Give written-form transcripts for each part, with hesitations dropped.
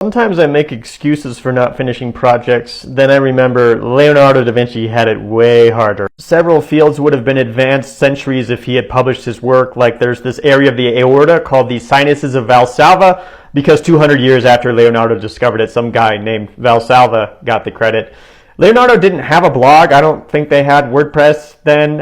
Sometimes I make excuses for not finishing projects, then I remember Leonardo da Vinci had it way harder. Several fields would have been advanced centuries if he had published his work, like there's this area of the aorta called the sinuses of Valsalva, because 200 years after Leonardo discovered it, some guy named Valsalva got the credit. Leonardo didn't have a blog. I don't think they had WordPress then.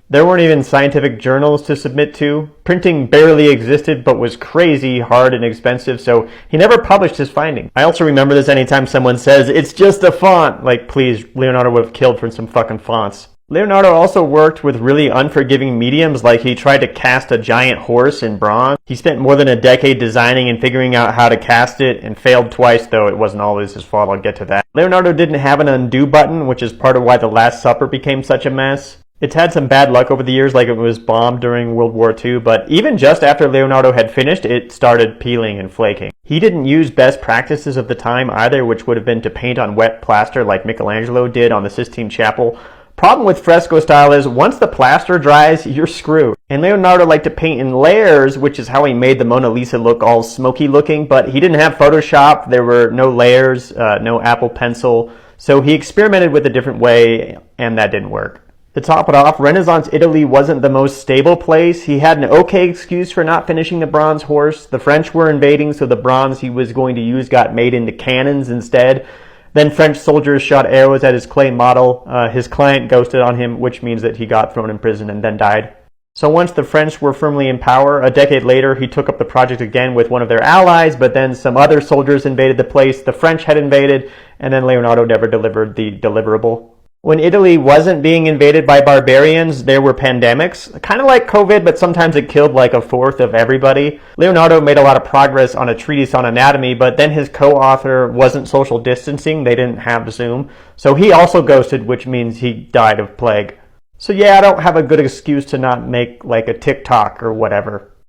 There weren't even scientific journals to submit to. Printing barely existed, but was crazy hard and expensive, so he never published his findings. I also remember this anytime someone says, it's just a font. Like, please, Leonardo would have killed for some fucking fonts. Leonardo also worked with really unforgiving mediums, like he tried to cast a giant horse in bronze. He spent more than a decade designing and figuring out how to cast it and failed twice, though it wasn't always his fault. I'll get to that. Leonardo didn't have an undo button, which is part of why the Last Supper became such a mess. It's had some bad luck over the years, like it was bombed during World War II, but even just after Leonardo had finished, it started peeling and flaking. He didn't use best practices of the time either, which would have been to paint on wet plaster like Michelangelo did on the Sistine Chapel. Problem with fresco style is once the plaster dries, you're screwed. And Leonardo liked to paint in layers, which is how he made the Mona Lisa look all smoky looking, but he didn't have Photoshop, there were no layers, no Apple Pencil, so he experimented with a different way, and that didn't work. To top it off, Renaissance Italy wasn't the most stable place. He had an okay excuse for not finishing the bronze horse. The French were invading, so the bronze he was going to use got made into cannons instead. Then French soldiers shot arrows at his clay model. His client ghosted on him, which means that he got thrown in prison and then died. So once the French were firmly in power, a decade later, he took up the project again with one of their allies, but then some other soldiers invaded the place. The French had invaded, and then Leonardo never delivered the deliverable. When Italy wasn't being invaded by barbarians, there were pandemics, kind of like COVID, but sometimes it killed like a fourth of everybody. Leonardo made a lot of progress on a treatise on anatomy, but then his co-author wasn't social distancing, they didn't have Zoom, so he also ghosted, which means he died of plague. So yeah, I don't have a good excuse to not make like a TikTok or whatever.